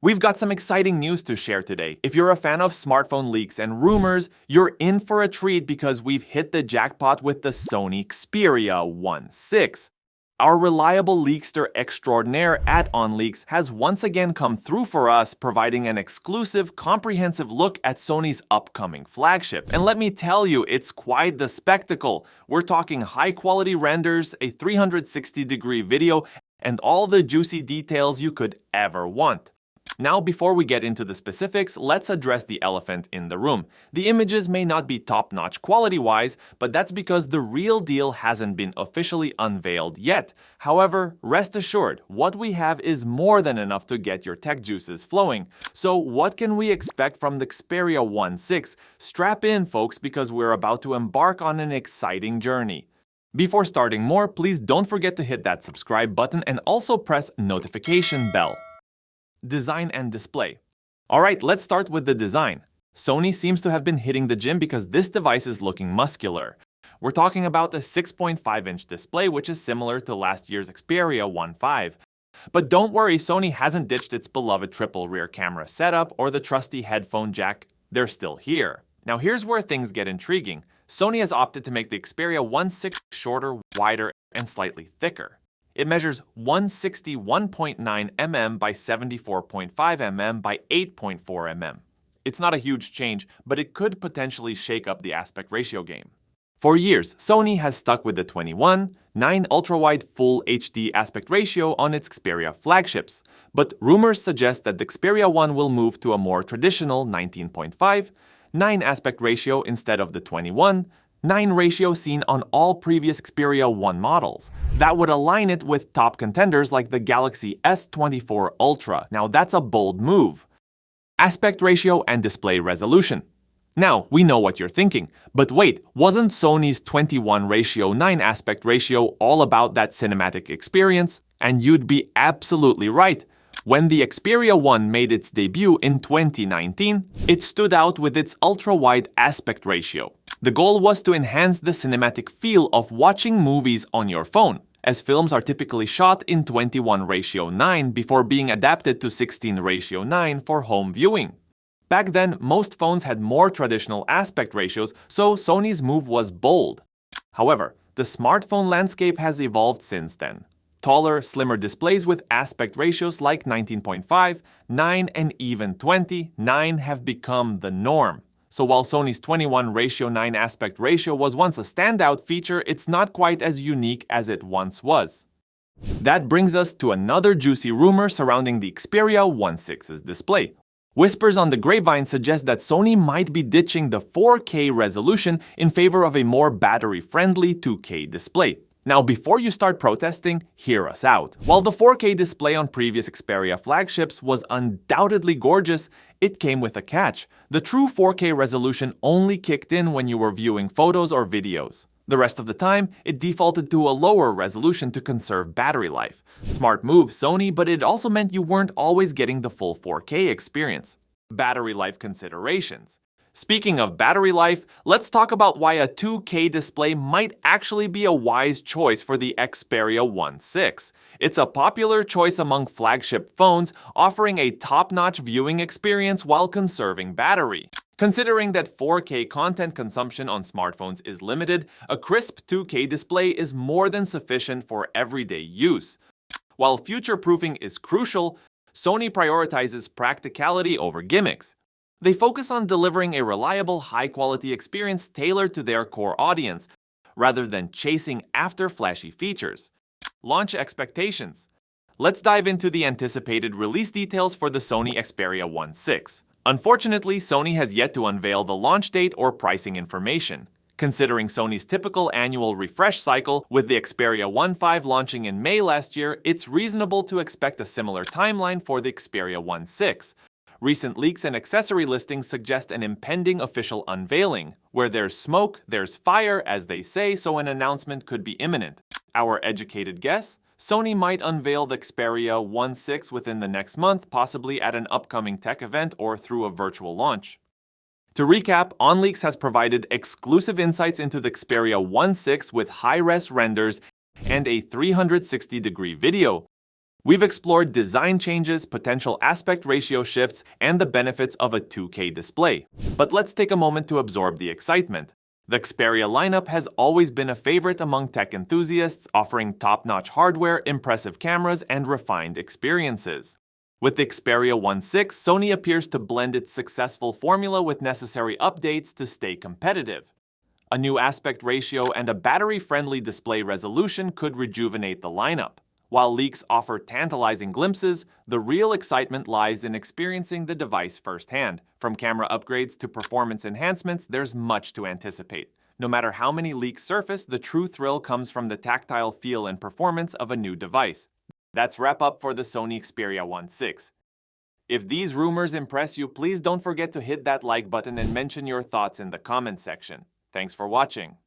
We've got some exciting news to share today. If you're a fan of smartphone leaks and rumors, you're in for a treat because we've hit the jackpot with the Sony Xperia 1.6. Our reliable leakster extraordinaire at OnLeaks has once again come through for us, providing an exclusive, comprehensive look at Sony's upcoming flagship. And let me tell you, it's quite the spectacle. We're talking high-quality renders, a 360-degree video, and all the juicy details you could ever want. Now, before we get into the specifics, let's address the elephant in the room. The images may not be top-notch quality-wise, but that's because the real deal hasn't been officially unveiled yet. However, rest assured, what we have is more than enough to get your tech juices flowing. So what can we expect from the Xperia 1.6? Strap in, folks, because we're about to embark on an exciting journey. Before starting more, please don't forget to hit that subscribe button and also press notification bell. Design and display. Alright, let's start with the design. Sony seems to have been hitting the gym because this device is looking muscular. We're talking about a 6.5-inch display, which is similar to last year's Xperia 1.5. But don't worry, Sony hasn't ditched its beloved triple rear camera setup or the trusty headphone jack. They're still here. Now here's where things get intriguing. Sony has opted to make the Xperia 1.6 shorter, wider, and slightly thicker. It measures 161.9 mm by 74.5 mm by 8.4 mm. It's not a huge change, but it could potentially shake up the aspect ratio game. For years, Sony has stuck with the 21:9 ultra-wide full HD aspect ratio on its Xperia flagships, but rumors suggest that the Xperia 1 will move to a more traditional 19.5:9 aspect ratio instead of the 21:9 ratio seen on all previous Xperia 1 models. That would align it with top contenders like the Galaxy S24 Ultra. Now that's a bold move. Aspect ratio and display resolution. Now, we know what you're thinking, but wait, wasn't Sony's 21:9 aspect ratio all about that cinematic experience? And you'd be absolutely right. When the Xperia 1 made its debut in 2019, it stood out with its ultra-wide aspect ratio. The goal was to enhance the cinematic feel of watching movies on your phone, as films are typically shot in 21:9 before being adapted to 16:9 for home viewing. Back then, most phones had more traditional aspect ratios, so Sony's move was bold. However, the smartphone landscape has evolved since then. Taller, slimmer displays with aspect ratios like 19.5, 9, and even 20:9 have become the norm. So while Sony's 21:9 aspect ratio was once a standout feature, it's not quite as unique as it once was. That brings us to another juicy rumor surrounding the Xperia 1.6's display. Whispers on the grapevine suggest that Sony might be ditching the 4K resolution in favor of a more battery-friendly 2K display. Now, before you start protesting, hear us out. While the 4K display on previous Xperia flagships was undoubtedly gorgeous, it came with a catch. The true 4K resolution only kicked in when you were viewing photos or videos. The rest of the time, it defaulted to a lower resolution to conserve battery life. Smart move, Sony, but it also meant you weren't always getting the full 4K experience. Battery life considerations. Speaking of battery life, let's talk about why a 2K display might actually be a wise choice for the Xperia 1.6. It's a popular choice among flagship phones, offering a top-notch viewing experience while conserving battery. Considering that 4K content consumption on smartphones is limited, a crisp 2K display is more than sufficient for everyday use. While future-proofing is crucial, Sony prioritizes practicality over gimmicks. They focus on delivering a reliable, high-quality experience tailored to their core audience, rather than chasing after flashy features. Launch expectations. Let's dive into the anticipated release details for the Sony Xperia 1.6. Unfortunately, Sony has yet to unveil the launch date or pricing information. Considering Sony's typical annual refresh cycle, with the Xperia 1.5 launching in May last year, it's reasonable to expect a similar timeline for the Xperia 1.6. Recent leaks and accessory listings suggest an impending official unveiling. Where there's smoke, there's fire, as they say, so an announcement could be imminent. Our educated guess? Sony might unveil the Xperia 1.6 within the next month, possibly at an upcoming tech event or through a virtual launch. To recap, OnLeaks has provided exclusive insights into the Xperia 1.6 with high-res renders and a 360-degree video. We've explored design changes, potential aspect ratio shifts, and the benefits of a 2K display. But let's take a moment to absorb the excitement. The Xperia lineup has always been a favorite among tech enthusiasts, offering top-notch hardware, impressive cameras, and refined experiences. With the Xperia 1.6, Sony appears to blend its successful formula with necessary updates to stay competitive. A new aspect ratio and a battery-friendly display resolution could rejuvenate the lineup. While leaks offer tantalizing glimpses, the real excitement lies in experiencing the device firsthand. From camera upgrades to performance enhancements, there's much to anticipate. No matter how many leaks surface, the true thrill comes from the tactile feel and performance of a new device. That's wrap up for the Sony Xperia 1.6. If these rumors impress you, please don't forget to hit that like button and mention your thoughts in the comments section. Thanks for watching.